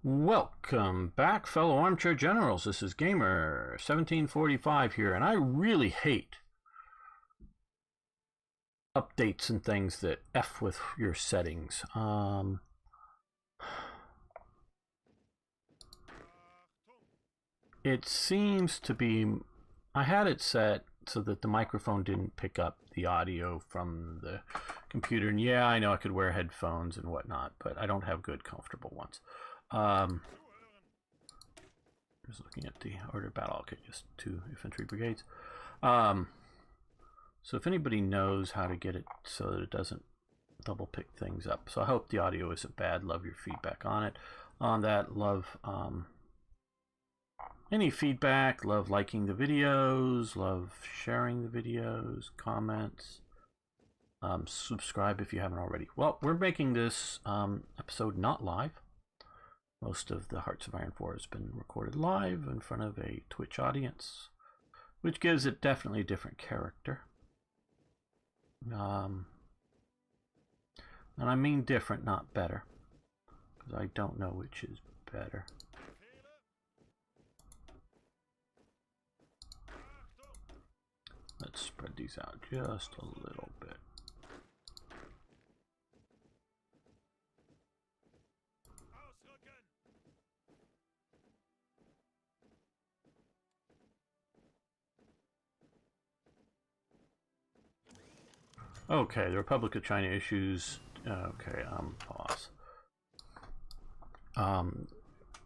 Welcome back, fellow armchair generals. This is Gamer 1745 here, and I really hate updates and things that F with your settings. It seems to be, I had it set so that the microphone didn't pick up the audio from the computer, and yeah, I know I could wear headphones and whatnot, but I don't have good, comfortable ones. Just looking at the order of battle. Okay, just 2 infantry brigades. So if anybody knows how to get it so that it doesn't double pick things up. So I hope the audio isn't bad. Love your feedback on it. On that, love any feedback. Love liking the videos. Love sharing the videos. Comments. Subscribe if you haven't already. Well, we're making this episode not live. Most of the Hearts of Iron 4 has been recorded live in front of a Twitch audience, which gives it definitely a different character. And I mean different, not better, because I don't know which is better. Let's spread these out just a little bit. Okay, the Republic of China issues. Okay, pause.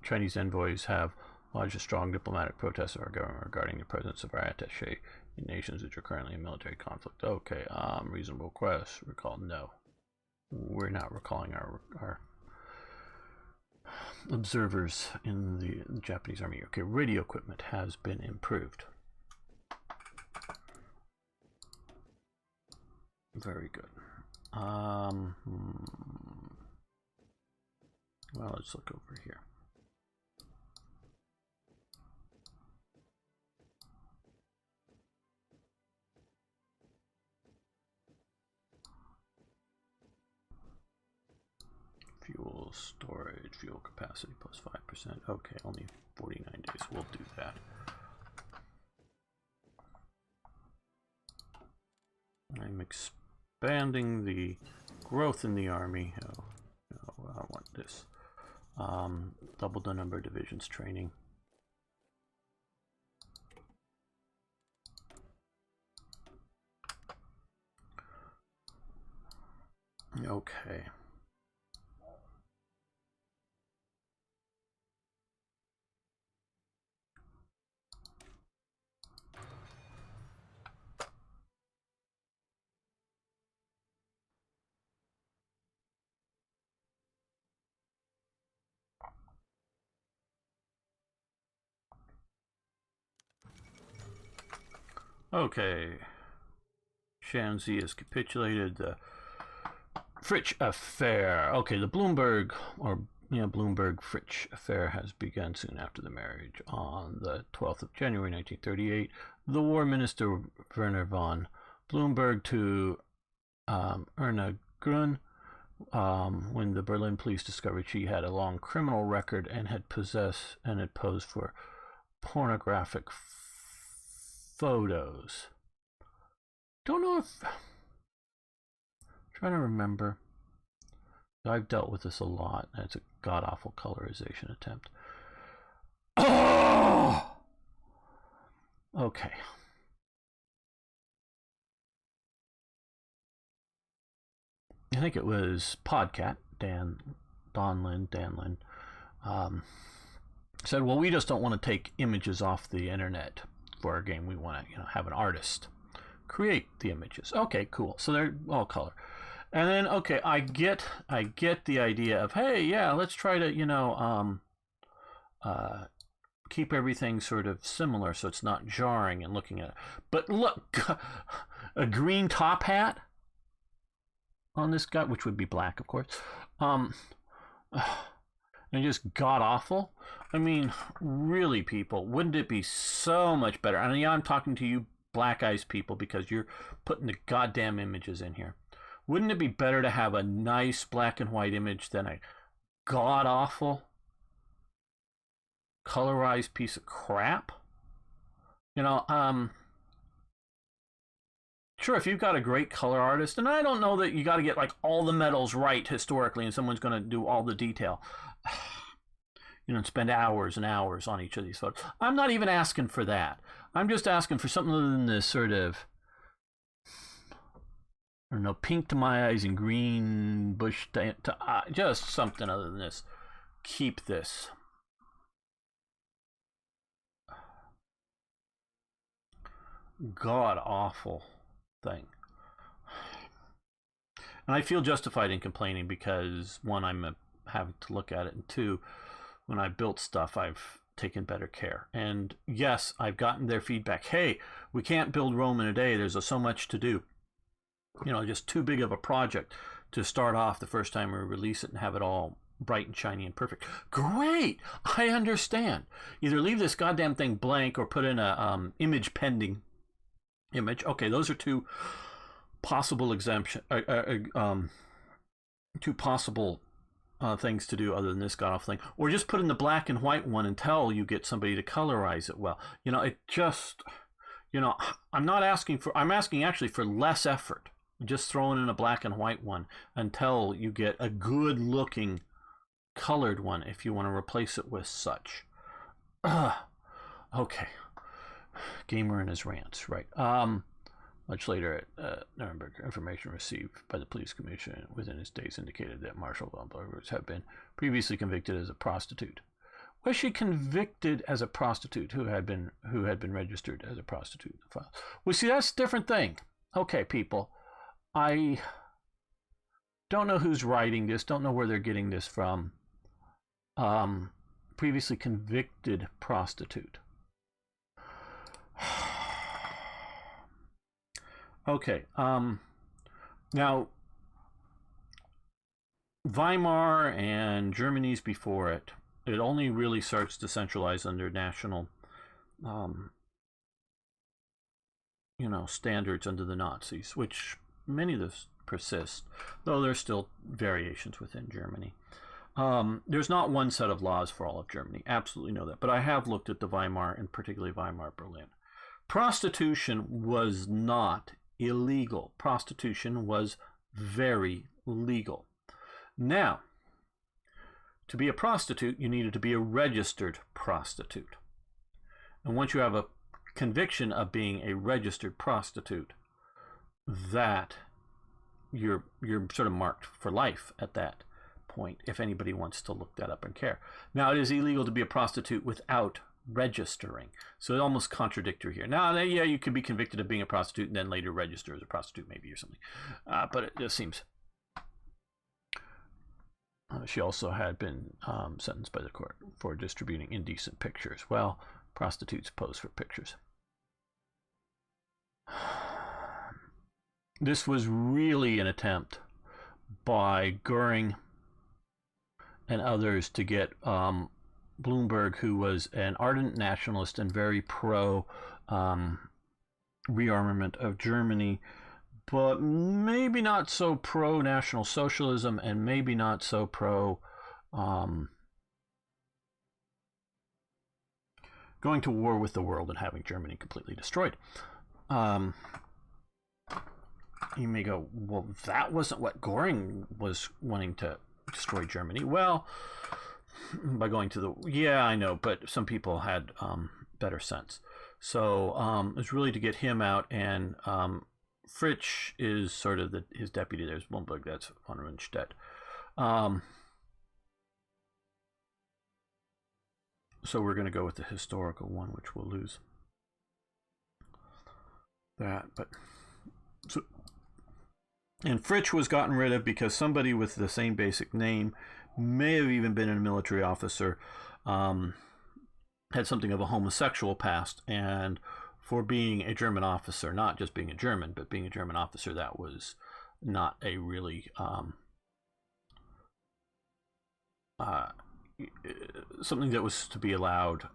Chinese envoys have lodged a strong diplomatic protest of our government regarding the presence of our attaché in nations which are currently in military conflict. Okay, reasonable request. Recall? No, we're not recalling our observers in the Japanese army. Okay, radio equipment has been improved. Very good. Well, let's look over here. Fuel storage, fuel capacity plus 5%. Okay, only 49 days. We'll do that. I'm expanding the growth in the army. Oh, no, I want this. Double the number of divisions training. Okay. Okay, Shanxi has capitulated. The Fritsch affair. Okay, the Bloomberg Fritsch affair has begun soon after the marriage. On the 12th of January 1938, the War Minister Werner von Bloomberg to Erna Grun, when the Berlin police discovered she had a long criminal record and had posed for pornographic photos. Don't know if, trying to remember. I've dealt with this a lot. It's a god-awful colorization attempt. Oh! Okay. I think it was Podcat, Dan Lin, said, well, we just don't want to take images off the internet for our game. We want to, have an artist create the images. Okay, cool. So they're all color. And then, okay, I get the idea of, hey, yeah, let's try to, keep everything sort of similar so it's not jarring and looking at it. But look, a green top hat on this guy, which would be black, of course, and just god-awful. I mean, really, people, wouldn't it be so much better? And yeah, I'm talking to you Black Eyes people because you're putting the goddamn images in here. Wouldn't it be better to have a nice black and white image than a god-awful colorized piece of crap. Sure, if you've got a great color artist, and I don't know that you got to get like all the metals right historically and someone's going to do all the detail, and spend hours and hours on each of these photos. I'm not even asking for that. I'm just asking for something other than this sort of, I don't know, pink to my eyes and green bush to just something other than this. Keep this. God awful thing. And I feel justified in complaining because, one, I'm having to look at it, and two, when I built stuff, I've taken better care. And yes, I've gotten their feedback. Hey, we can't build Rome in a day. There's so much to do. Just too big of a project to start off the first time we release it and have it all bright and shiny and perfect. Great, I understand. Either leave this goddamn thing blank or put in a image pending image. Okay, those are two possible exemption. Two possible things to do other than this god awful thing, or just put in the black and white one until you get somebody to colorize it well. It just, I'm asking actually for less effort. Just throwing in a black and white one until you get a good looking colored one if you want to replace it with such. Okay. Gamer and his rants, right. Much later at Nuremberg, information received by the police commission within its days indicated that Marshal von Bloggers had been previously convicted as a prostitute. Was she convicted as a prostitute who had been registered as a prostitute? Well, see, that's a different thing. Okay, people. I don't know who's writing this, don't know where they're getting this from. Previously convicted prostitute. Okay, now, Weimar and Germany's before it, it only really starts to centralize under national, standards under the Nazis, which many of those persist, though there's still variations within Germany. There's not one set of laws for all of Germany, absolutely know that, but I have looked at the Weimar, and particularly Weimar Berlin. Prostitution was not illegal. Prostitution was very legal. Now, to be a prostitute, you needed to be a registered prostitute. And once you have a conviction of being a registered prostitute, that you're sort of marked for life at that point, if anybody wants to look that up and care. Now, it is illegal to be a prostitute without registering, so it's almost contradictory here. Now, yeah, you could be convicted of being a prostitute and then later register as a prostitute, maybe, or something, but it just seems. She also had been sentenced by the court for distributing indecent pictures. Well, prostitutes pose for pictures. This was really an attempt by Goering and others to get Bloomberg, who was an ardent nationalist and very pro rearmament of Germany, but maybe not so pro National Socialism and maybe not so pro going to war with the world and having Germany completely destroyed. You may go, well, that wasn't what Goering was wanting to destroy Germany. Well, by going to the, yeah, I know, but some people had better sense. So it was really to get him out, and Fritsch is sort of his deputy. There's Bloomberg, that's von Rundstedt. So we're going to go with the historical one, which we'll lose that. But so, and Fritsch was gotten rid of because somebody with the same basic name, may have even been a military officer, had something of a homosexual past, and for being a German officer, not just being a German, but being a German officer, that was not a really something that was to be allowed.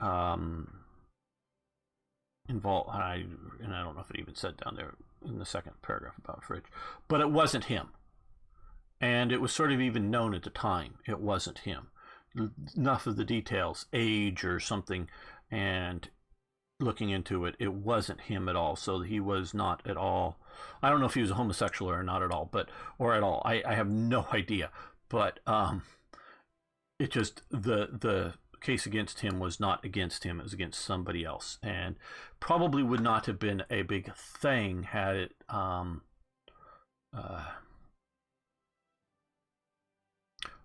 Involved, and I don't know if it even said down there in the second paragraph about Fritsch, but it wasn't him, and it was sort of even known at the time it wasn't him. enough of the details, age or something, and looking into it, it wasn't him at all. So he was not at all. I don't know if he was a homosexual or not at all, or at all. I have no idea. But it just the case against him was not against him; it was against somebody else, and probably would not have been a big thing had it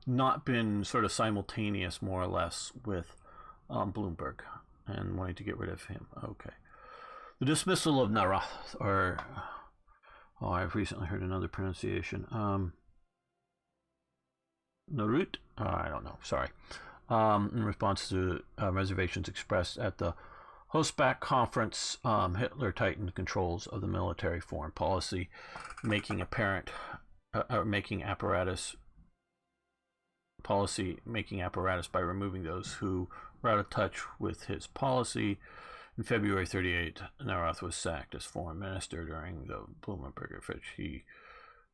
not been sort of simultaneous, more or less, with Bloomberg and wanting to get rid of him. Okay. The dismissal of Narath, or I've recently heard another pronunciation. Narut? I don't know. Sorry. In response to reservations expressed at the Hostback Conference, Hitler tightened controls of the military foreign policy, making apparatus by removing those who were out of touch with his policy. In February 1938, Narath was sacked as foreign minister during the Blumenberger Fitch. He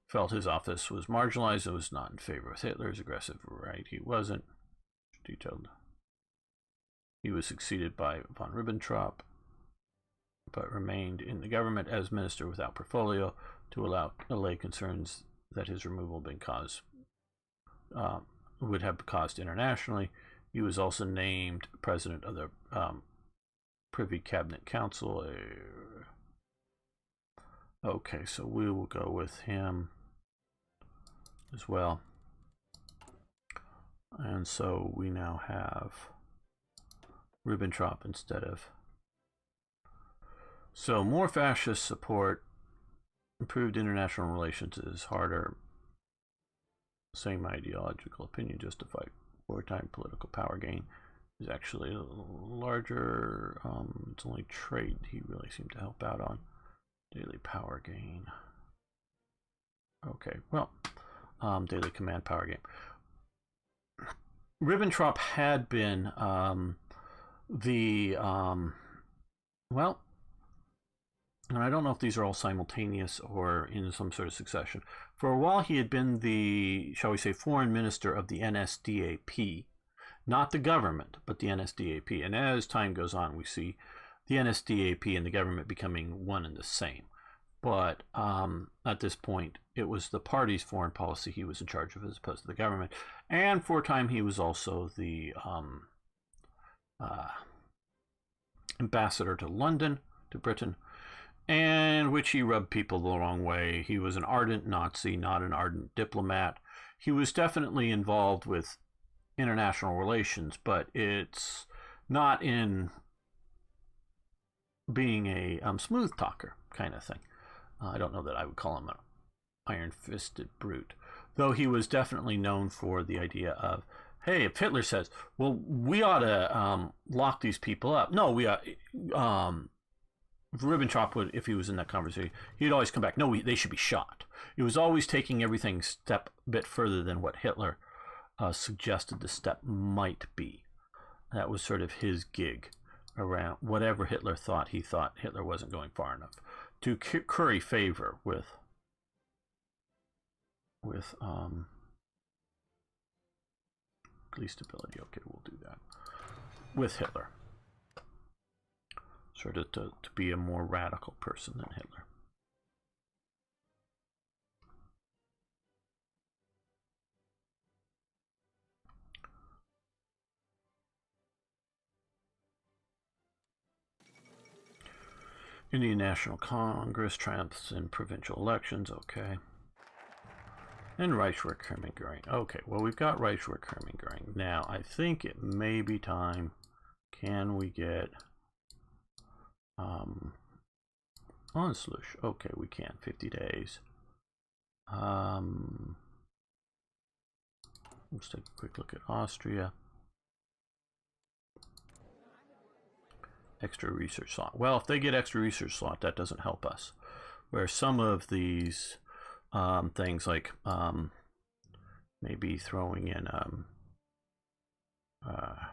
felt his office was marginalized and was not in favor with Hitler's aggressive right. He wasn't. Detailed. He was succeeded by von Ribbentrop, but remained in the government as minister without portfolio to allay concerns that his removal would have caused internationally. He was also named president of the Privy Cabinet Council. Okay, so we will go with him as well. And so we now have Ribbentrop instead of. So more fascist support, improved international relations is harder. Same ideological opinion justified wartime political power gain is actually a larger. It's only trade he really seemed to help out on. Daily power gain. Okay, well, daily command power gain. Ribbentrop had been well, and I don't know if these are all simultaneous or in some sort of succession. For a while, he had been the, shall we say, foreign minister of the NSDAP, not the government, but the NSDAP. And as time goes on, we see the NSDAP and the government becoming one and the same. But at this point, it was the party's foreign policy he was in charge of as opposed to the government. And for a time, he was also the ambassador to London, to Britain, and which he rubbed people the wrong way. He was an ardent Nazi, not an ardent diplomat. He was definitely involved with international relations, but it's not in being a smooth talker kind of thing. I don't know that I would call him an iron-fisted brute, though he was definitely known for the idea of, hey, if Hitler says, well, we ought to lock these people up. No, we ought. Ribbentrop would, if he was in that conversation, he'd always come back. No, they should be shot. It was always taking everything a bit further than what Hitler suggested the step might be. That was sort of his gig around whatever Hitler thought. He thought Hitler wasn't going far enough to curry favor with least stability. Okay, we'll do that with Hitler. Sort of to be a more radical person than Hitler. Indian National Congress triumphs in provincial elections. Okay. And Reichswehr-Kermingering. Okay, well, we've got Reichswehr-Kermingering. Now, I think it may be time. Can we get Anschluss? Okay, we can. 50 days. Let's take a quick look at Austria. Extra research slot. Well, if they get extra research slot, that doesn't help us. Where some of these things like maybe throwing in a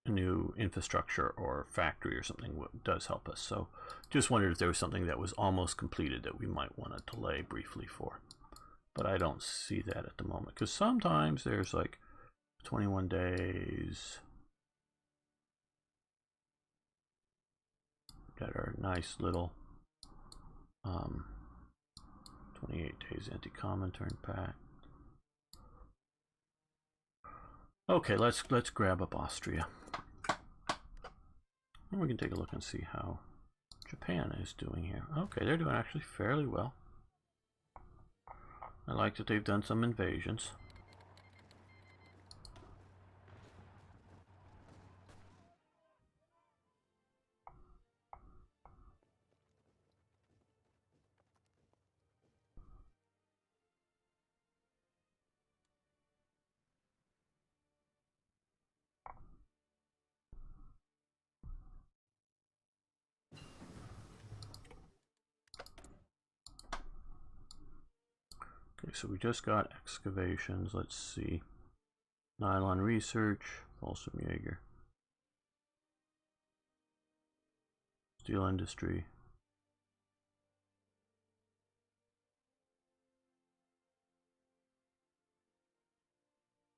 new infrastructure or factory or something does help us. So just wondered if there was something that was almost completed that we might want to delay briefly for. but I don't see that at the moment, because sometimes there's like 21 days that are nice little 28 days anti-comintern pact. Okay, let's grab up Austria. And we can take a look and see how Japan is doing here. Okay, they're doing actually fairly well. I like that they've done some invasions. Okay, so we just got excavations. Let's see. Nylon research, Folsom Jaeger. Steel industry.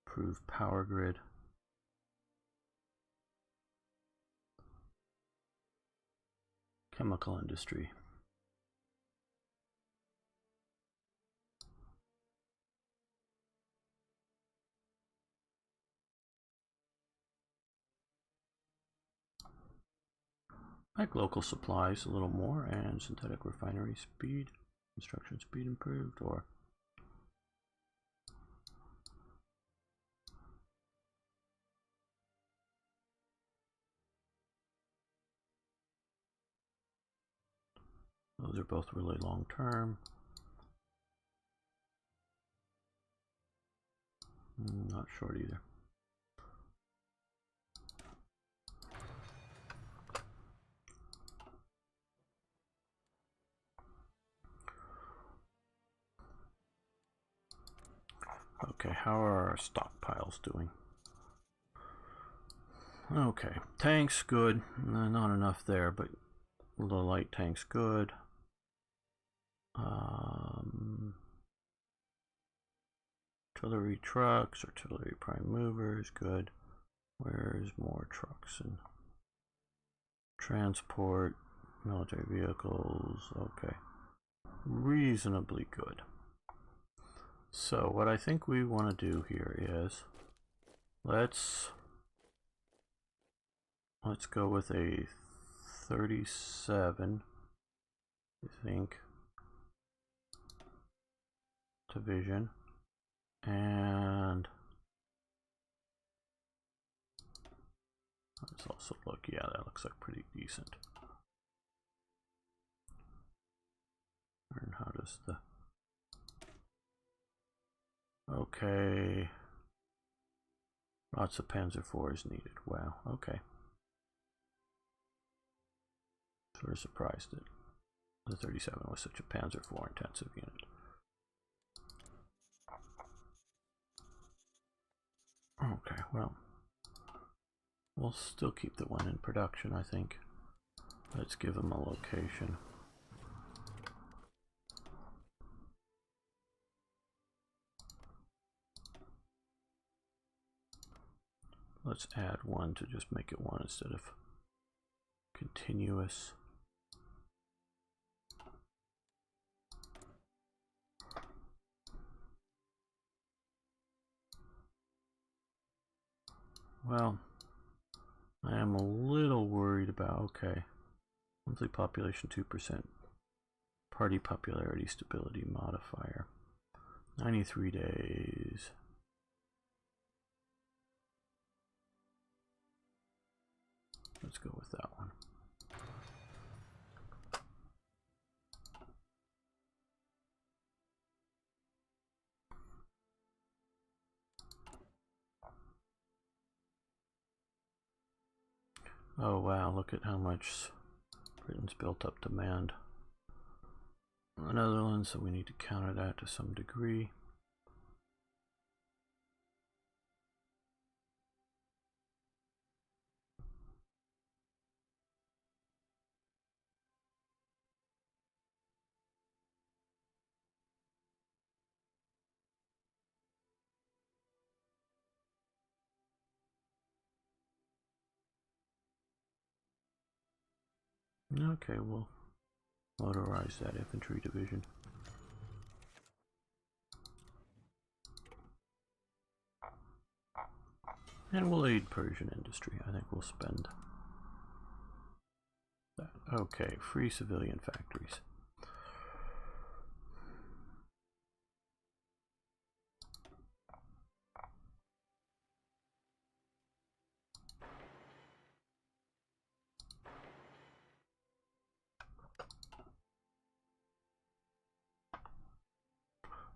Improved power grid. Chemical industry. Like local supplies a little more, and synthetic refinery speed, construction speed improved, or those are both really long term. Not short either. Okay, how are our stockpiles doing? Okay, tanks good. Not enough there, but the light tanks good. Artillery trucks, artillery prime movers, good. Where's more trucks and transport, military vehicles? Okay, reasonably good. So what I think we want to do here is let's go with a 37, I think, division, and let's also look. Yeah, that looks like pretty decent. And how does the okay? Lots of Panzer IV is needed. Wow. Okay. Sort of surprised that the 37 was such a Panzer IV intensive unit. Okay, well, we'll still keep the one in production, I think. Let's give them a location. Let's add one to just make it one instead of continuous. Well, I am a little worried about, okay, monthly population 2%, party popularity stability modifier, 93 days. Let's go with that one. Oh wow, look at how much Britain's built up demand. The Netherlands, so we need to counter that to some degree. Okay, we'll motorize that infantry division. And we'll aid Persian industry. I think we'll spend that. Okay, free civilian factories.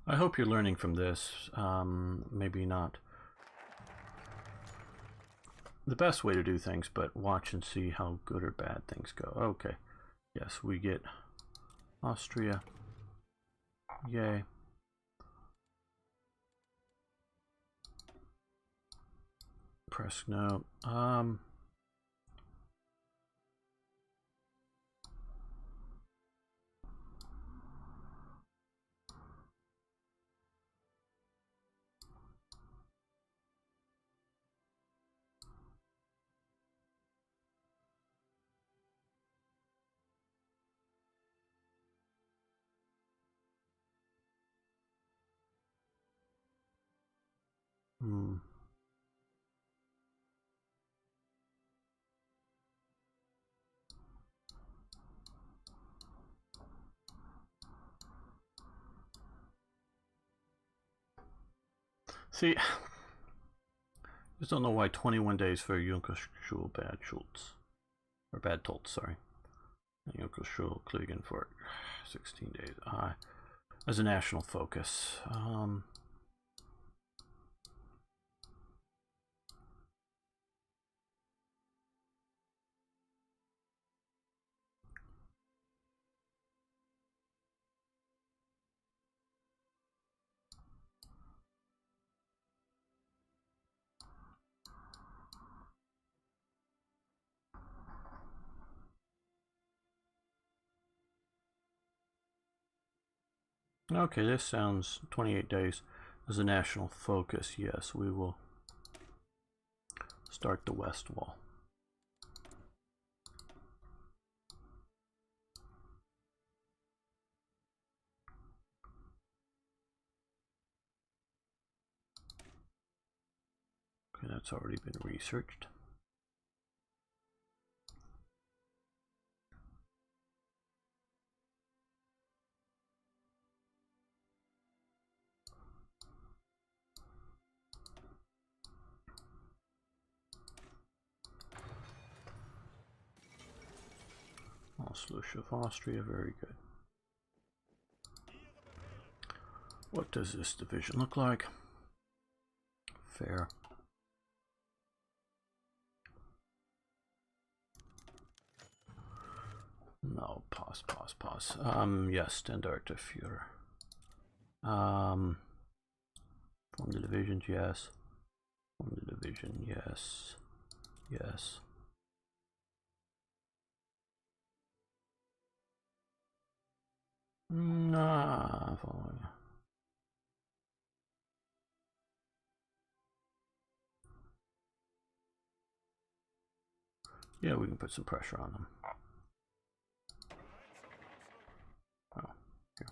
I hope you're learning from this. Maybe not the best way to do things, but watch and see how good or bad things go. Okay. Yes, we get Austria. Yay. Press no. See, just don't know why 21 days for Junkerschule Bad Schultz. Or Bad Tolz, sorry. Junkerschule Kligen for 16 days. As a national focus. Okay, this sounds 28 days as a national focus. Yes, we will start the west wall. Okay, that's already been researched. Auslush of Austria, very good. What does this division look like? Fair. No, pause. Yes, Standard Führer. Form the divisions, yes. Form the division, yes. Yes. Nah, following. Yeah, we can put some pressure on them. Oh, here.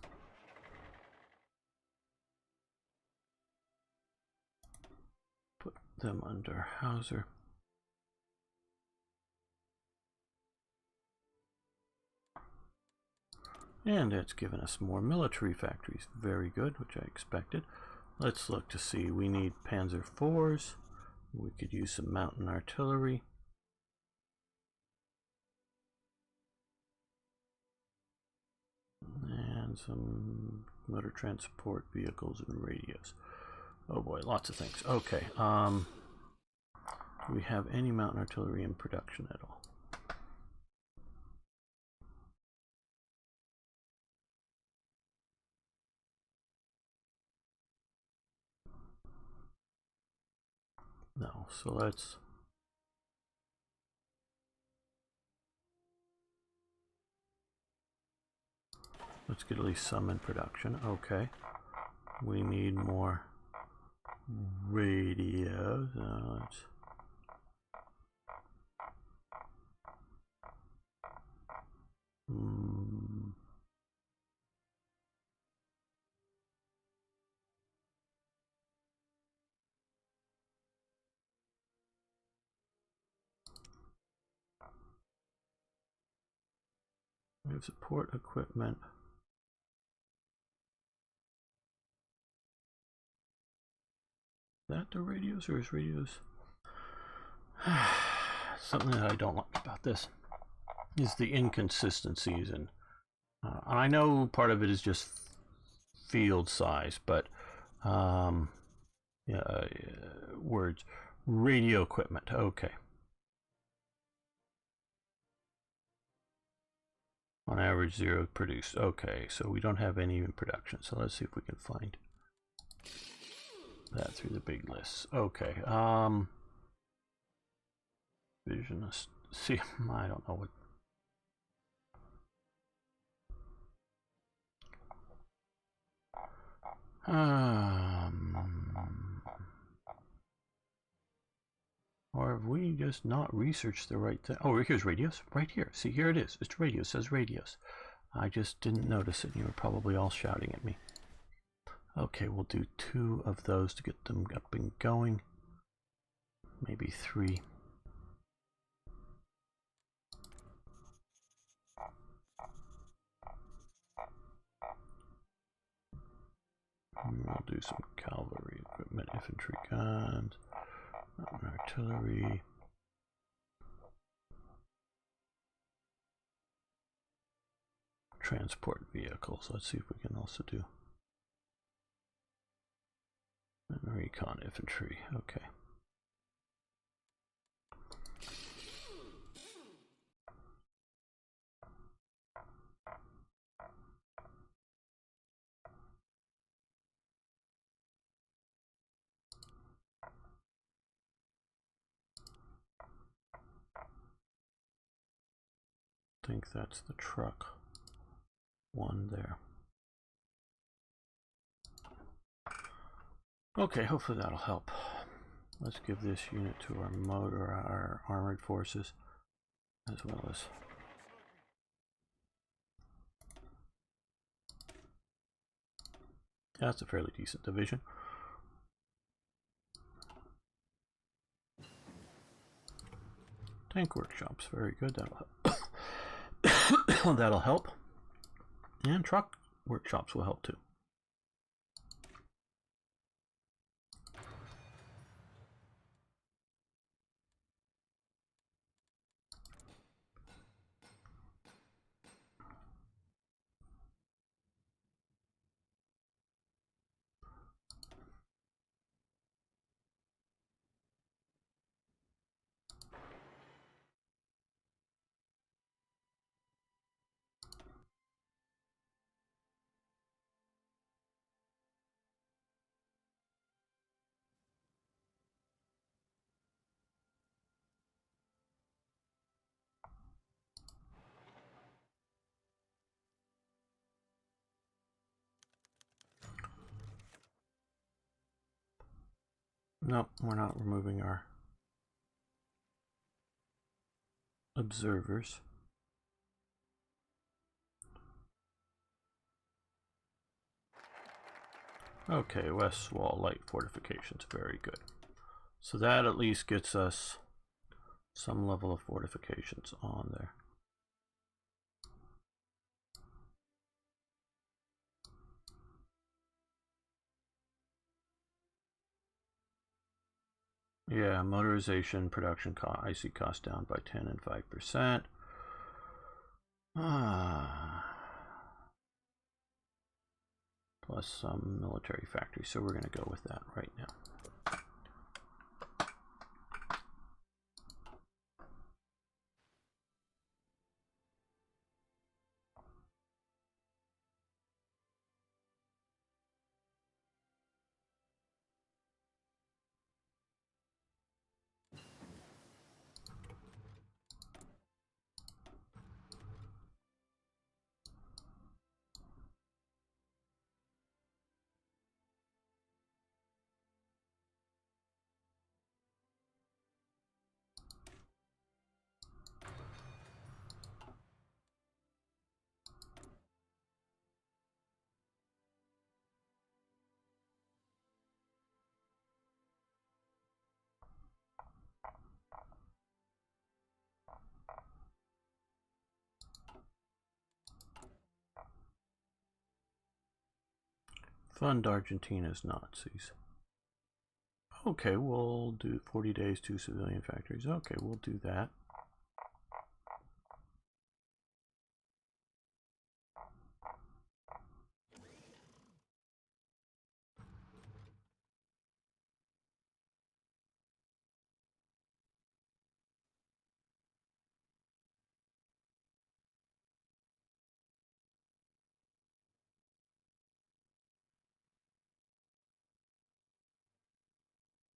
Put them under Hauser. And it's given us more military factories. Very good, which I expected. Let's look to see. We need Panzer IVs. We could use some mountain artillery. And some motor transport vehicles and radios. Oh boy, lots of things. Okay. Do we have any mountain artillery in production at all? No, so let's get at least some in production. Okay. We need more radios. have support equipment. Is that the radios, or is radios? Something that I don't like about this is the inconsistencies, and I know part of it is just field size, but words, radio equipment. Okay. On average, 0 produced. Okay, so we don't have any in production. So let's see if we can find that through the big lists. Okay. Visionist. See, I don't know what. Or have we just not researched the right thing? Oh, here's radios. Right here. See, here it is. It's radios. It says radios. I just didn't notice it. You were probably all shouting at me. Okay, we'll do 2 of those to get them up and going. Maybe 3. We'll do some cavalry equipment, infantry guns, artillery. Transport vehicles. Let's see if we can also do recon infantry. Okay. I think that's the truck one there. Okay, hopefully that'll help. Let's give this unit to our armored forces, as well as that's a fairly decent division. Tank workshops, very good. That'll help. That'll help. And truck workshops will help too. Nope, we're not removing our observers. Okay, west wall light fortifications, very good. So that at least gets us some level of fortifications on there. Yeah, motorization, production cost, I see cost down by 10 and 5%. Plus some military factory, so we're going to go with that right now. Fund Argentina's Nazis. Okay, we'll do 40 days to civilian factories. Okay, we'll do that.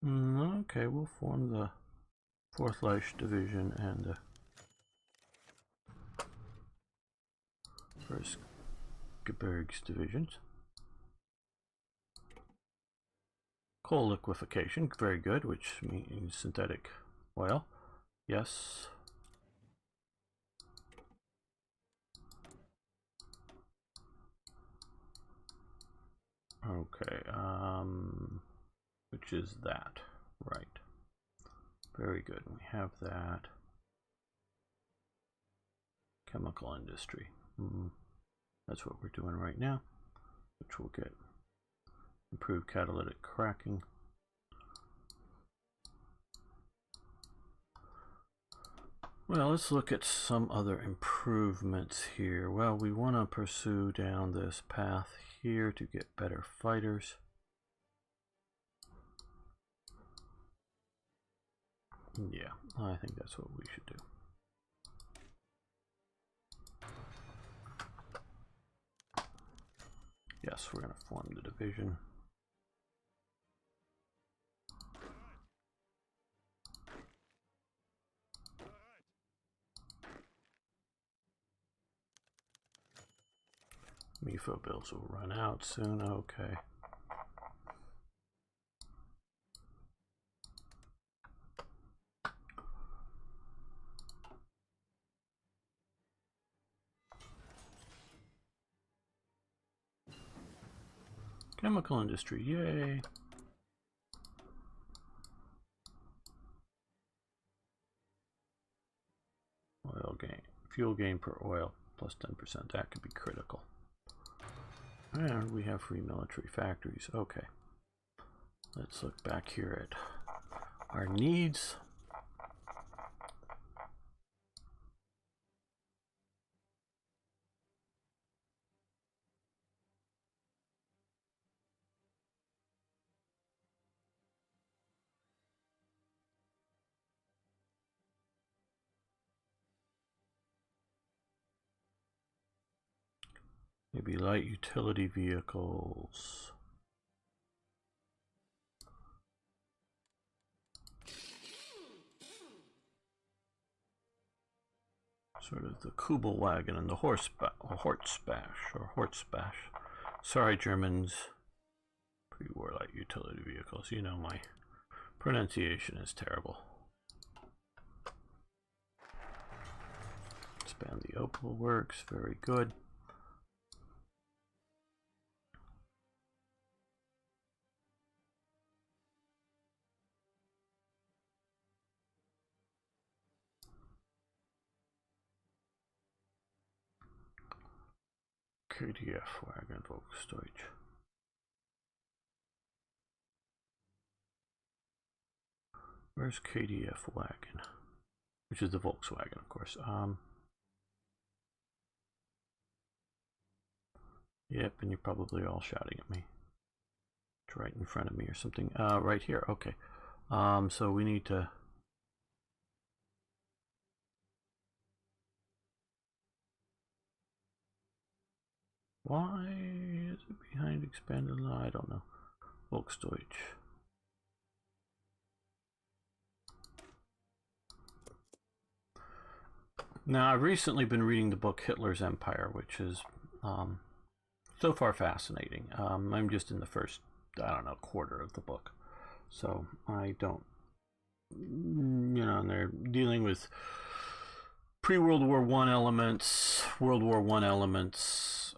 Okay, we'll form the 4th Reich Division and the 1st Gebirgs Divisions. Coal liquefaction, very good, which means synthetic oil. Yes. Okay, which is that, right. Very good, we have that. Chemical industry. That's what we're doing right now, which will get improved catalytic cracking. Well, let's look at some other improvements here. Well, we want to pursue down this path here to get better fighters. Yeah, I think that's what we should do. Yes, we're going to form the division. MIFO bills will run out soon. Okay. Chemical industry, yay. Oil gain, fuel gain per oil plus 10%. That could be critical. And we have free military factories. Okay. Let's look back here at our needs. Maybe light utility vehicles. Sort of the Kubel wagon and the Hortzbash. Sorry, Germans. Pre-war light utility vehicles. You know my pronunciation is terrible. Expand the Opal works. Very good. KDF wagon, Volksdeutsch. Where's KDF wagon? Which is the Volkswagen, of course. Yep, and you're probably all shouting at me. It's right in front of me or something. Right here, okay. So we need to... Why is it behind expanded line? I don't know. Volksdeutsch. Now, I've recently been reading the book Hitler's Empire, which is so far fascinating. I'm just in the first, I don't know, quarter of the book. So I don't, you know, and they're dealing with pre-World War I elements, World War I elements,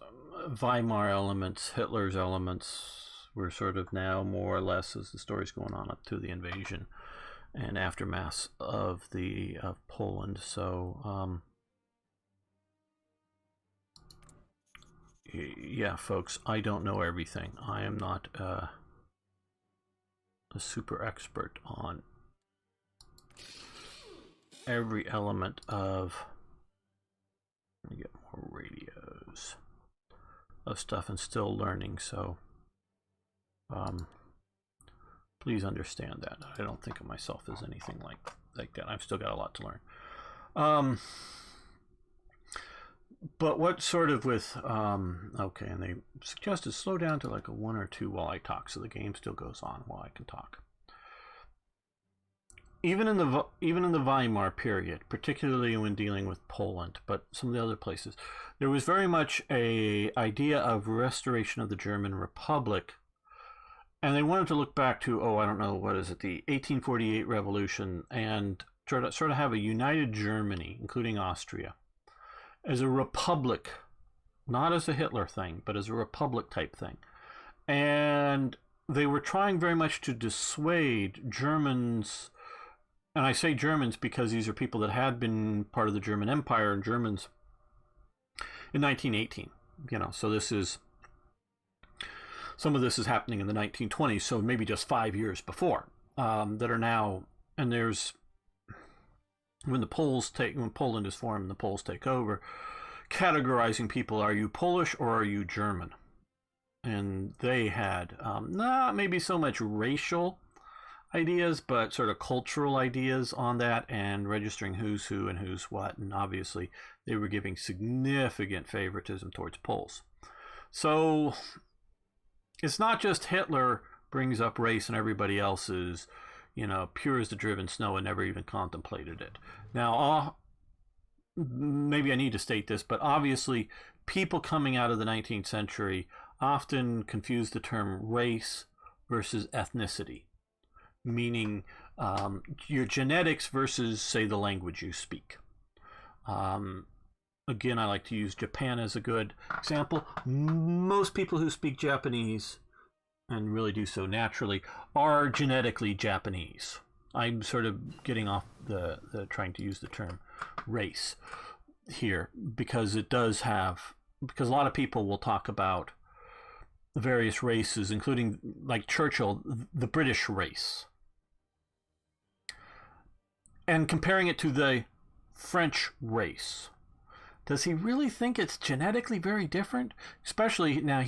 Weimar elements, Hitler's elements. We're sort of now more or less, as the story's going on, up to the invasion and aftermath of Poland. So yeah, folks, I don't know everything. I am not a super expert on every element of. Let me get more radios of stuff and still learning, so please understand that. I don't think of myself as anything like that. I've still got a lot to learn. But what sort of with okay, and they suggested slow down to like a 1 or 2 while I talk, so the game still goes on while I can talk. Even in the Weimar period, particularly when dealing with Poland, but some of the other places, there was very much a idea of restoration of the German Republic, and they wanted to look back to I don't know, what is it, the 1848 revolution, and sort of have a united Germany, including Austria, as a republic, not as a Hitler thing, but as a republic type thing. And they were trying very much to dissuade Germans, and I say Germans because these are people that had been part of the German Empire and Germans in 1918. So this is, some of this is happening in the 1920s, so maybe just 5 years before, that are now, and there's, when Poland is formed and the Poles take over, categorizing people, are you Polish or are you German? And they had not maybe so much racial ideas, but sort of cultural ideas on that, and registering who's who and who's what. And obviously they were giving significant favoritism towards Poles. So it's not just Hitler brings up race and everybody else is, pure as the driven snow and never even contemplated it. Now, maybe I need to state this, but obviously people coming out of the 19th century often confuse the term race versus ethnicity, meaning your genetics versus, say, the language you speak. Again, I like to use Japan as a good example. Most people who speak Japanese, and really do so naturally, are genetically Japanese. I'm sort of getting off the trying to use the term race here, because it does have, because a lot of people will talk about various races, including, like Churchill, the British race, and comparing it to the French race. Does he really think it's genetically very different? Especially now,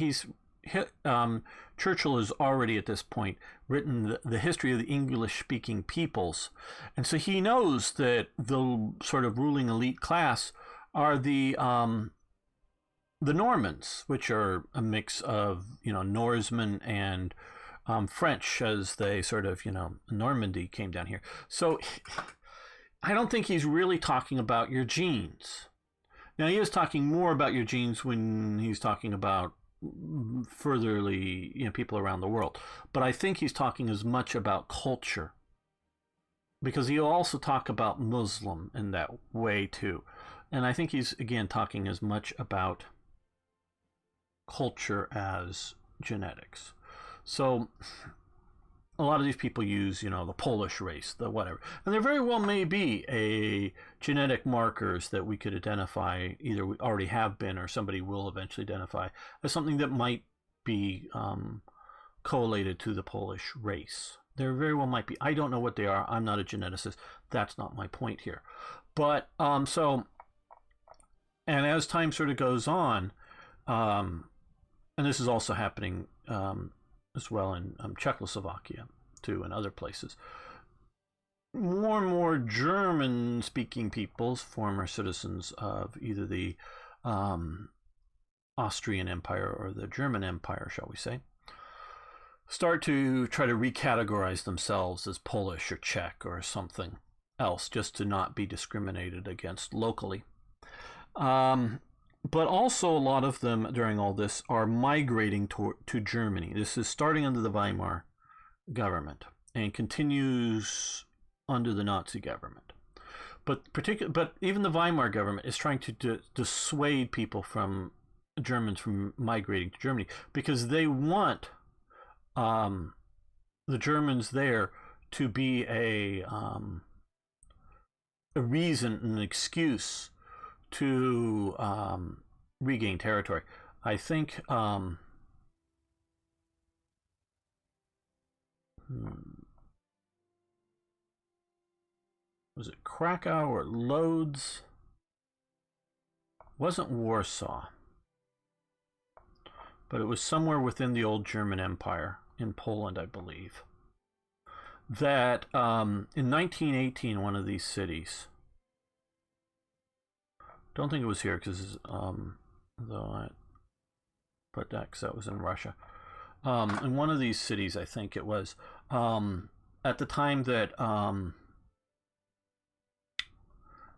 Churchill has already at this point written the history of the English-speaking peoples, and so he knows that the sort of ruling elite class are the Normans, which are a mix of Norsemen and French, as they sort of Normandy came down here. So I don't think he's really talking about your genes. Now, he is talking more about your genes when he's talking about furtherly, people around the world. But I think he's talking as much about culture, because he'll also talk about Muslim in that way too. And I think he's, again, talking as much about culture as genetics. So a lot of these people use, the Polish race, the whatever. And there very well may be a genetic markers that we could identify, either we already have been or somebody will eventually identify as something that might be correlated to the Polish race. There very well might be. I don't know what they are. I'm not a geneticist. That's not my point here. But and as time sort of goes on, and this is also happening as well in Czechoslovakia too, and other places, more and more German-speaking peoples, former citizens of either the Austrian Empire or the German Empire, shall we say, start to try to recategorize themselves as Polish or Czech or something else, just to not be discriminated against locally. But also a lot of them during all this are migrating to Germany. This is starting under the Weimar government and continues under the Nazi government. But even the Weimar government is trying to dissuade people from Germans from migrating to Germany, because they want the Germans there to be a reason, an excuse to regain territory. I think was it Krakow or Lodz? Wasn't Warsaw, but it was somewhere within the old German Empire in Poland, I believe. That in 1918, one of these cities, don't think it was here because though I put that because that was in Russia. In one of these cities, I think it was, at the time that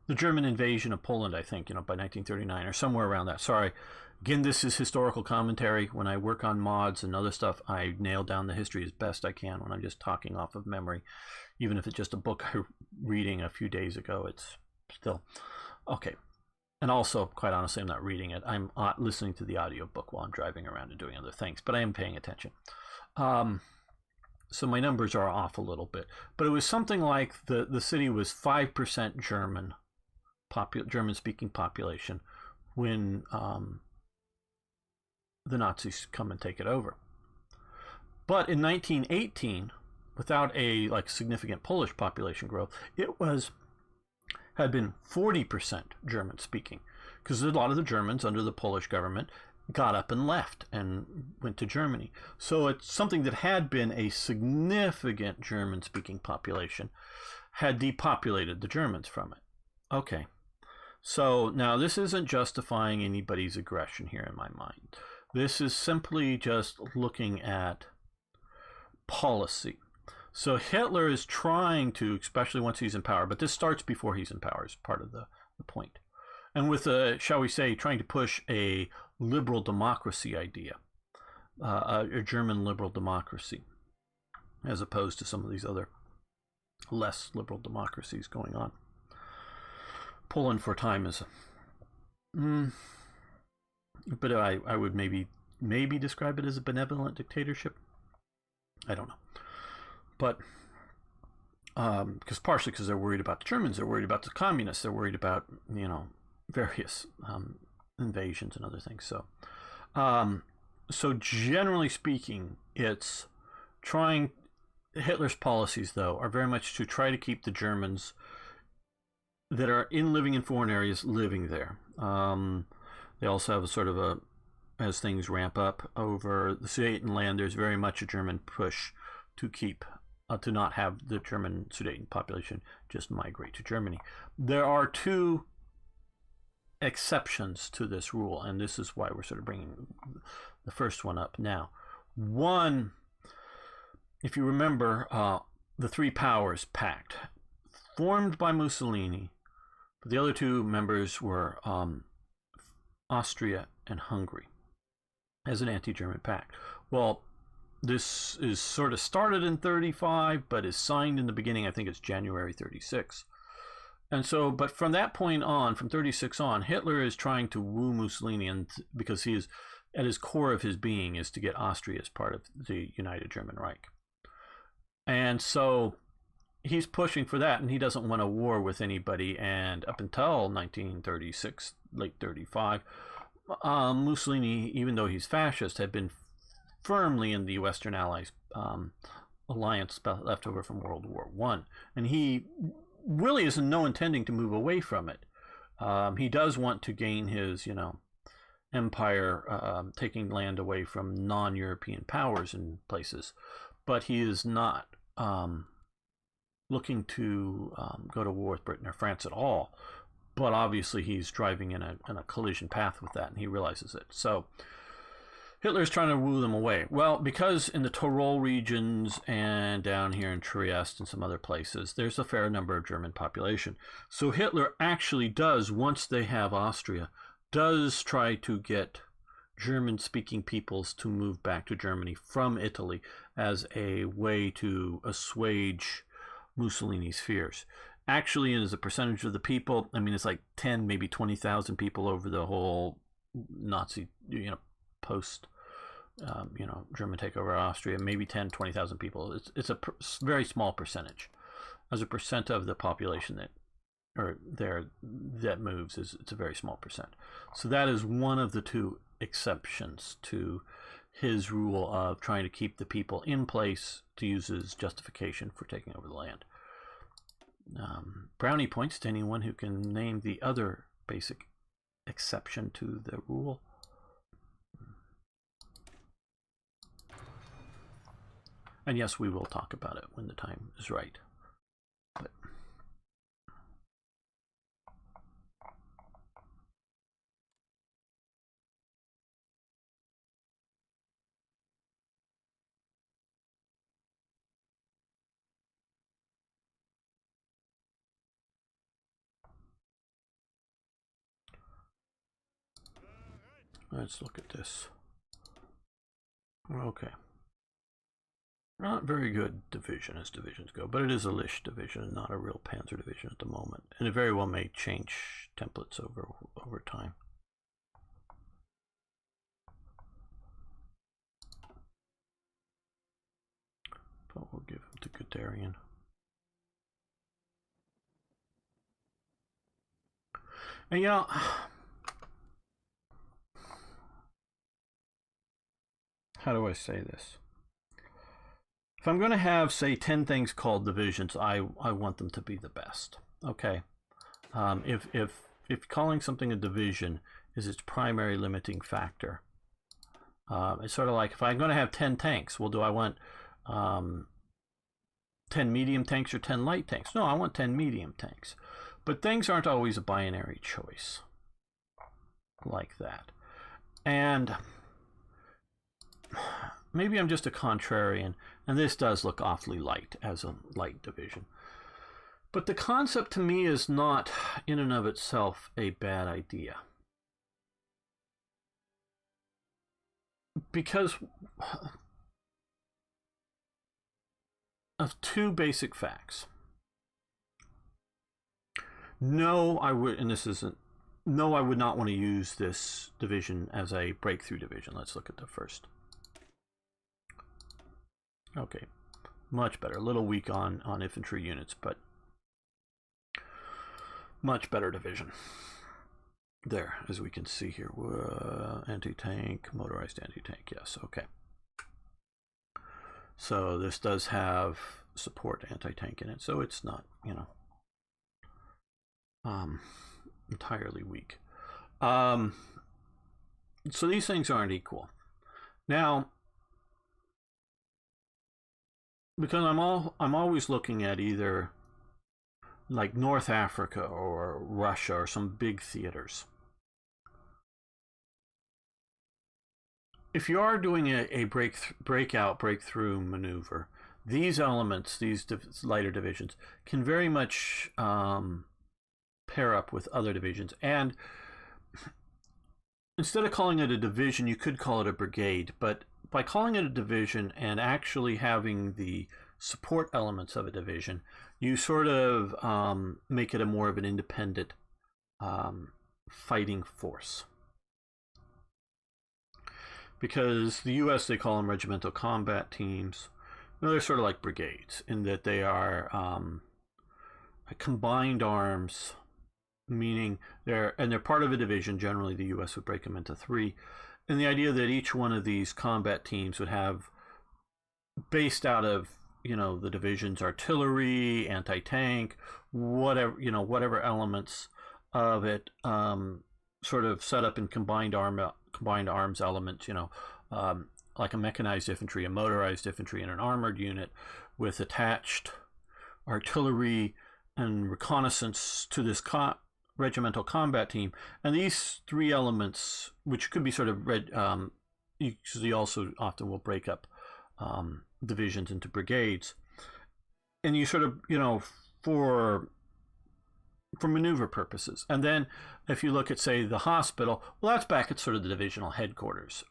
the German invasion of Poland, I think, by 1939 or somewhere around that. Sorry. Again, this is historical commentary. When I work on mods and other stuff, I nail down the history as best I can when I'm just talking off of memory. Even if it's just a book I'm reading a few days ago, it's still okay. And also, quite honestly, I'm not reading it. I'm listening to the audiobook while I'm driving around and doing other things, but I am paying attention. So my numbers are off a little bit. But it was something like the city was 5% German-speaking population when the Nazis come and take it over. But in 1918, without a significant Polish population growth, it had been 40% German speaking, because a lot of the Germans under the Polish government got up and left and went to Germany. So it's something that had been a significant German speaking population had depopulated the Germans from it. Okay. So now this isn't justifying anybody's aggression here in my mind. This is simply just looking at policy. So Hitler is trying to, especially once he's in power, but this starts before he's in power, is part of the point. And with shall we say, trying to push a liberal democracy idea, a German liberal democracy, as opposed to some of these other less liberal democracies going on. Poland for a time is, but I would maybe describe it as a benevolent dictatorship. I don't know. But partially because they're worried about the Germans, they're worried about the communists, they're worried about various invasions and other things. So generally speaking, it's trying. Hitler's policies, though, are very much to try to keep the Germans that are living in foreign areas living there. They also have a sort of as things ramp up over the Sudetenland, there's very much a German push to keep. To not have the German Sudeten population just migrate to Germany. There are two exceptions to this rule, and this is why we're sort of bringing the first one up now. One, if you remember, the Three Powers Pact, formed by Mussolini, but the other two members were Austria and Hungary, as an anti-German pact. Well, this is sort of started in 35, but is signed in the beginning, I think it's January 36. And so, but from that point on, from 36 on, Hitler is trying to woo Mussolini, and because he is, at his core of his being, is to get Austria as part of the United German Reich. And so he's pushing for that, and he doesn't want a war with anybody. And up until 1936, late 35, Mussolini, even though he's fascist, had been firmly in the Western Allies alliance left over from World War I. And he really is no intending to move away from it. He does want to gain his, empire, taking land away from non-European powers in places. But he is not looking to go to war with Britain or France at all. But obviously he's driving in a collision path with that, and he realizes it. So Hitler's trying to woo them away. Well, because in the Tyrol regions and down here in Trieste and some other places, there's a fair number of German population. So Hitler actually does, once they have Austria, does try to get German-speaking peoples to move back to Germany from Italy as a way to assuage Mussolini's fears. Actually, as a percentage of the people, I mean, it's like 10, maybe 20,000 people over the whole Nazi, post, German takeover of Austria, maybe 10, 20,000 people. It's a very small percentage. As a percent of the population that moves, it's a very small percent. So that is one of the two exceptions to his rule of trying to keep the people in place to use as justification for taking over the land. Brownie points to anyone who can name the other basic exception to the rule. And yes, we will talk about it when the time is right. But let's look at this. Okay. Not very good division as divisions go, but it is a Lish division and not a real Panzer division at the moment. And it very well may change templates over time. But we'll give him to Guderian. And you know, how do I say this? If I'm going to have, say, 10 things called divisions, I want them to be the best. Okay. If calling something a division is its primary limiting factor, it's sort of like if I'm going to have 10 tanks, well, do I want 10 medium tanks or 10 light tanks? No, I want 10 medium tanks. But things aren't always a binary choice like that. And maybe I'm just a contrarian, and this does look awfully light as a light division. But the concept to me is not in and of itself a bad idea. Because of two basic facts. No, I would, and this isn't, no, I would not want to use this division as a breakthrough division. Let's look at the first. Okay, much better. A little weak on infantry units, but much better division. There, as we can see here, anti-tank, motorized anti-tank, yes, okay. So this does have support anti-tank in it, so it's not, you know, entirely weak. So these things aren't equal. Now, because I'm always looking at either like North Africa or Russia or some big theaters. If you are doing a breakthrough maneuver, these elements, these lighter divisions, can very much pair up with other divisions. And instead of calling it a division, you could call it a brigade, but by calling it a division and actually having the support elements of a division, you sort of make it a more of an independent fighting force. Because the US, they call them regimental combat teams. No, they're sort of like brigades in that they are combined arms, meaning they're part of a division. Generally, the US would break them into three. And the idea that each one of these combat teams would have, based out of, you know, the division's artillery, anti-tank, whatever elements of it, sort of set up in combined arms elements, you know, like a mechanized infantry, a motorized infantry, and an armored unit with attached artillery and reconnaissance to this regimental combat team. And these three elements, which could be sort of you also often will break up divisions into brigades, and you sort of, you know, for maneuver purposes. And then if you look at, say, the hospital, well, that's back at sort of the divisional headquarters.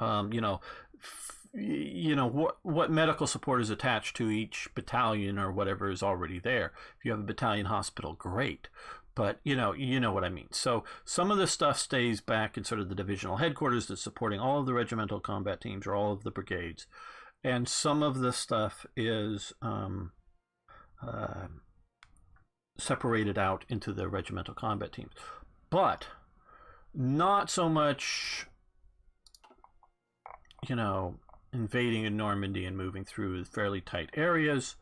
What medical support is attached to each battalion or whatever is already there. If you have a battalion hospital, great. But you know what I mean. So some of this stuff stays back in sort of the divisional headquarters that's supporting all of the regimental combat teams or all of the brigades. And some of the stuff is separated out into the regimental combat teams. But not so much you know, invading in Normandy and moving through fairly tight areas.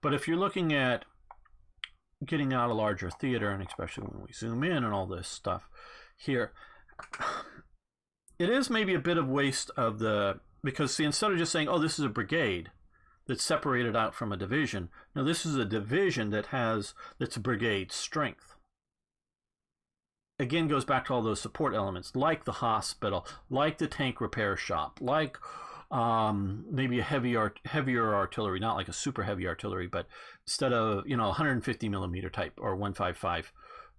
But if you're looking at getting out a larger theater, and especially when we zoom in and all this stuff here, it is maybe a bit of waste of the, because see, instead of just saying, oh, this is a brigade that's separated out from a division, no, this is a division that's a brigade strength. Again, goes back to all those support elements, like the hospital, like the tank repair shop, like maybe a heavier artillery, not like a super heavy artillery, but instead of 150 millimeter type or 155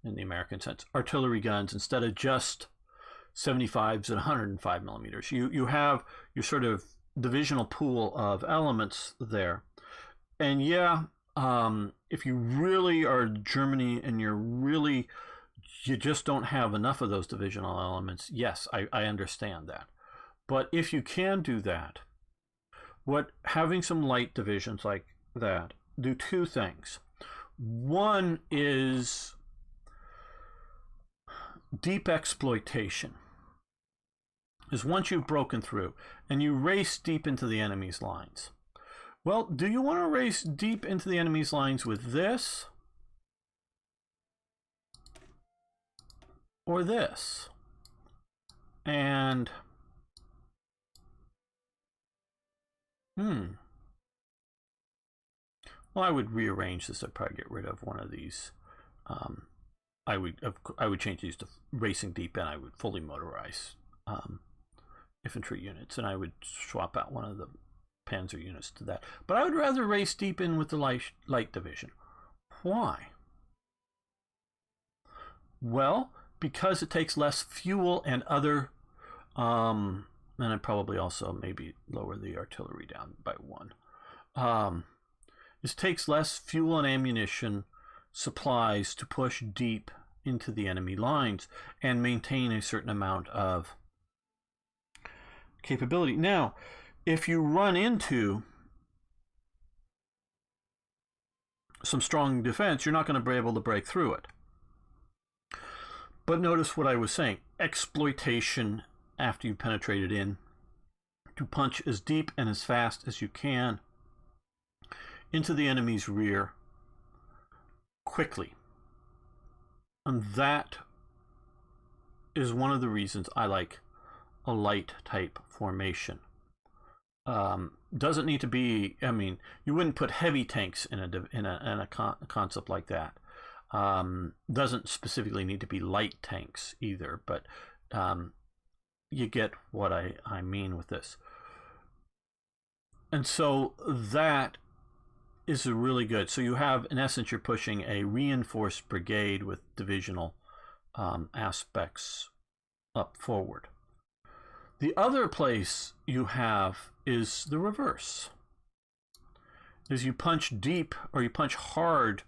in the American sense, artillery guns instead of just 75s and 105 millimeters. You have your sort of divisional pool of elements there, and if you really are Germany and you just don't have enough of those divisional elements, yes, I understand that. But if you can do that, having some light divisions like that do two things. One is deep exploitation. Is once you've broken through and you race deep into the enemy's lines. Well, do you want to race deep into the enemy's lines with this? Or this? And well, I would rearrange this. I'd probably get rid of one of these. I would change these to racing deep, and I would fully motorize infantry units, and I would swap out one of the panzer units to that. But I would rather race deep in with the light division. Why? Well, because it takes less fuel and other and I'd probably also maybe lower the artillery down by 1. This takes less fuel and ammunition supplies to push deep into the enemy lines and maintain a certain amount of capability. Now, if you run into some strong defense, you're not going to be able to break through it. But notice what I was saying. Exploitation after you penetrated in, to punch as deep and as fast as you can into the enemy's rear quickly. And that is one of the reasons I like a light type formation. Doesn't need to be, I mean, you wouldn't put heavy tanks in a concept like that. Doesn't specifically need to be light tanks either, but you get what I mean with this. And so that is really good. So you have, in essence, you're pushing a reinforced brigade with divisional aspects up forward. The other place you have is the reverse. Is you punch deep or you punch hard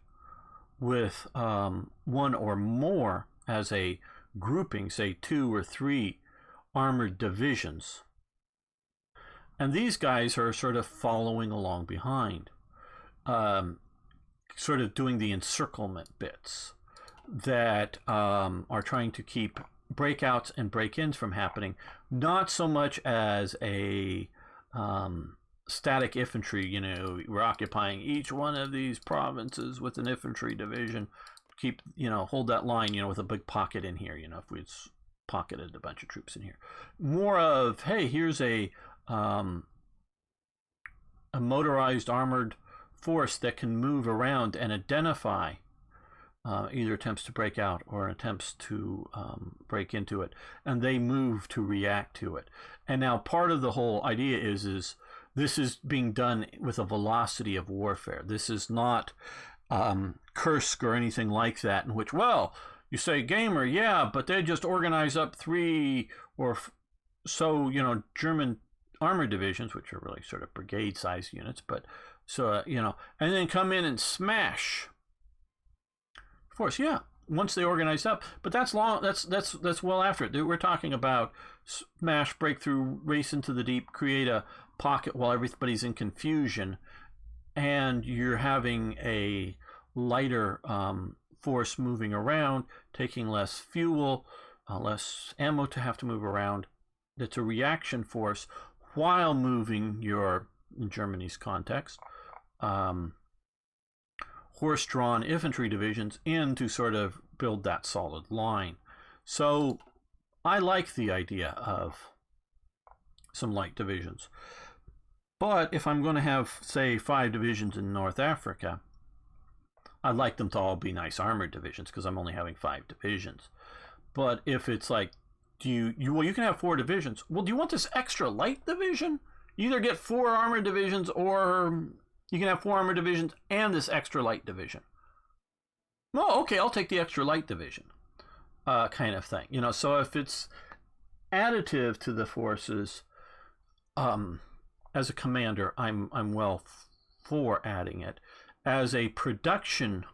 with one or more as a grouping, say 2 or 3 armored divisions. And these guys are sort of following along behind, sort of doing the encirclement bits that are trying to keep breakouts and break-ins from happening, not so much as a static infantry, we're occupying each one of these provinces with an infantry division, keep, hold that line, with a big pocket in here, if we pocketed a bunch of troops in here. More of, hey, here's a motorized armored force that can move around and identify either attempts to break out or attempts to break into it, and they move to react to it. And now part of the whole idea is this is being done with a velocity of warfare. This is not Kursk or anything like that, in which, well, you say, gamer, yeah, but they just organize up 3 or so, German armored divisions, which are really sort of brigade-sized units, but so, and then come in and smash. Of course, yeah, once they organize up, but that's long. That's well after it. We're talking about smash, breakthrough, race into the deep, create a pocket while everybody's in confusion, and you're having a lighter force moving around, taking less fuel, less ammo to have to move around. That's a reaction force while moving your, in Germany's context, horse-drawn infantry divisions in to sort of build that solid line. So I like the idea of some light divisions. But if I'm going to have, say, 5 divisions in North Africa, I'd like them to all be nice armored divisions because I'm only having 5 divisions. But if it's like, you can have 4 divisions. Well, do you want this extra light division? You either get 4 armored divisions, or you can have 4 armored divisions and this extra light division. Oh, okay, I'll take the extra light division, kind of thing. So if it's additive to the forces, as a commander, I'm well for adding it. As a production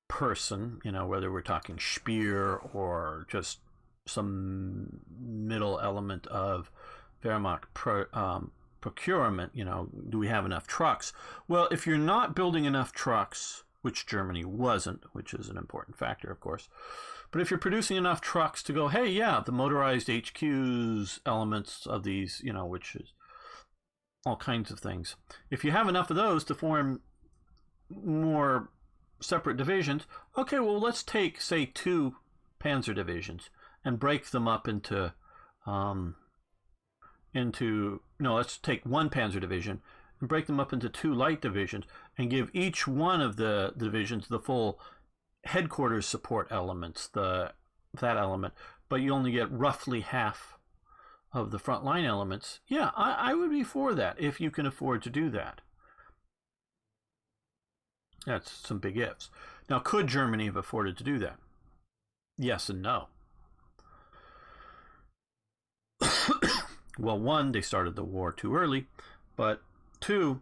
person, whether we're talking Speer or just some middle element of Wehrmacht procurement, do we have enough trucks? Well, if you're not building enough trucks, which Germany wasn't, which is an important factor, of course, but if you're producing enough trucks to go, hey, yeah, the motorized HQs, elements of these, which is all kinds of things. If you have enough of those to form more separate divisions, okay, well, let's take, say, 2 panzer divisions and break them up into let's take 1 panzer division and break them up into 2 light divisions and give each one of the divisions the full headquarters support elements, that element, but you only get roughly half of the front line elements. Yeah, I would be for that if you can afford to do that. That's some big ifs. Now, could Germany have afforded to do that? Yes and no. Well, 1, they started the war too early, but 2,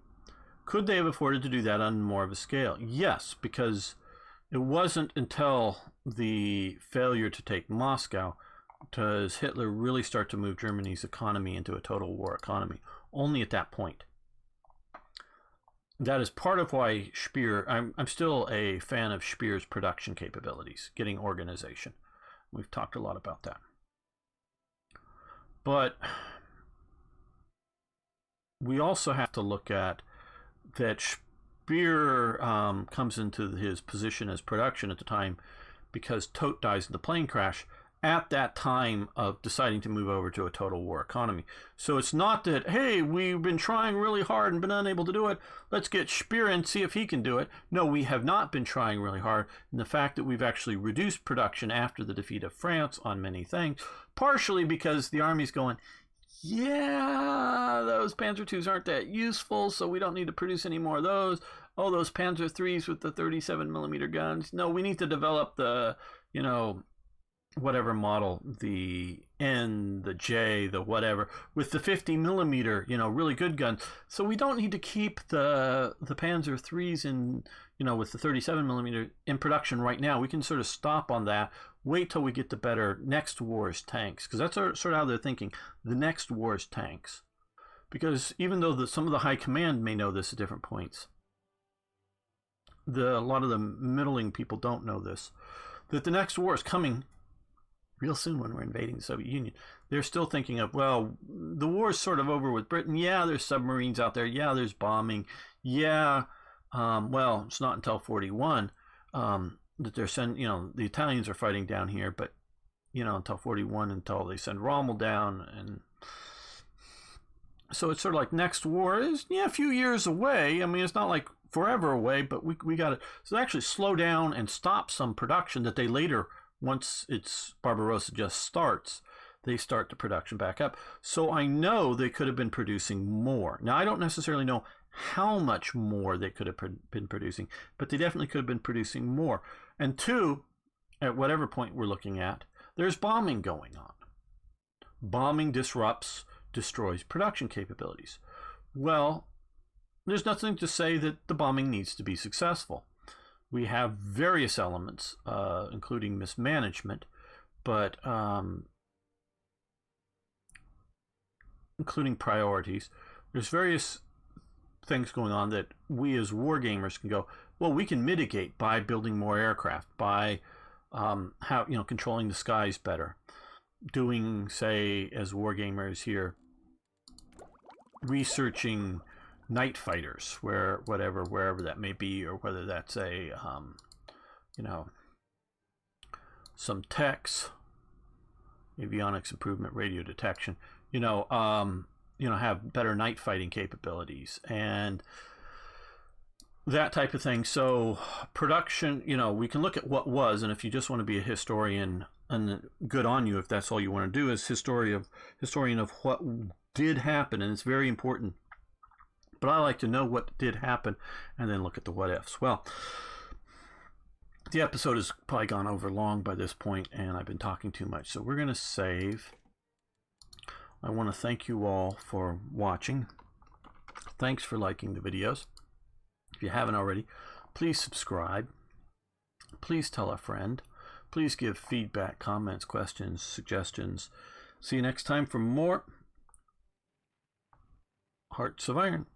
could they have afforded to do that on more of a scale? Yes, because it wasn't until the failure to take Moscow does Hitler really start to move Germany's economy into a total war economy. Only at that point. That is part of why Speer, I'm still a fan of Speer's production capabilities, getting organization. We've talked a lot about that. But we also have to look at that Speer comes into his position as production at the time because Todt dies in the plane crash at that time of deciding to move over to a total war economy. So it's not that, hey, we've been trying really hard and been unable to do it, let's get Speer in, see if he can do it. No, we have not been trying really hard. And the fact that we've actually reduced production after the defeat of France on many things, partially because the army's going, yeah, those Panzer IIs aren't that useful, so we don't need to produce any more of those. Oh, those Panzer IIIs with the 37 millimeter guns. No, we need to develop the, whatever model, the N, the J, the whatever, with the 50 millimeter, really good guns. So we don't need to keep the Panzer IIIs in, with the 37 millimeter in production right now. We can sort of stop on that. Wait till we get the better next war's tanks, because that's sort of how they're thinking. The next war's tanks, because even though some of the high command may know this at different points, a lot of the middling people don't know this, that the next war is coming real soon when we're invading the Soviet Union. They're still thinking of, well, the war is sort of over with Britain. Yeah, there's submarines out there. Yeah, there's bombing. Yeah, well, it's not until 41 that they're sending, the Italians are fighting down here, but, until 41, until they send Rommel down. And so it's sort of like next war is, a few years away. I mean, it's not like forever away, but we got to so actually slow down and stop some production that they later, once it's Barbarossa just starts, they start the production back up. So I know they could have been producing more. Now, I don't necessarily know how much more they could have been producing, but they definitely could have been producing more. And 2, at whatever point we're looking at, there's bombing going on. Bombing disrupts, destroys production capabilities. Well, there's nothing to say that the bombing needs to be successful. We have various elements, including mismanagement, but including priorities. There's various things going on that we as war gamers can go, well, we can mitigate by building more aircraft, by controlling the skies better. doing, say, as wargamers here, researching night fighters, wherever that may be, or whether that's a some techs, avionics improvement, radio detection, have better night fighting capabilities and that type of thing. So production, we can look at what was, and if you just want to be a historian, and good on you if that's all you want to do, is historian of what did happen, and it's very important. But I like to know what did happen and then look at the what ifs. Well, the episode has probably gone over long by this point, and I've been talking too much, so we're going to save. I want to thank you all for watching. Thanks for liking the videos. If you haven't already, please subscribe. Please tell a friend. Please give feedback, comments, questions, suggestions. See you next time for more Hearts of Iron.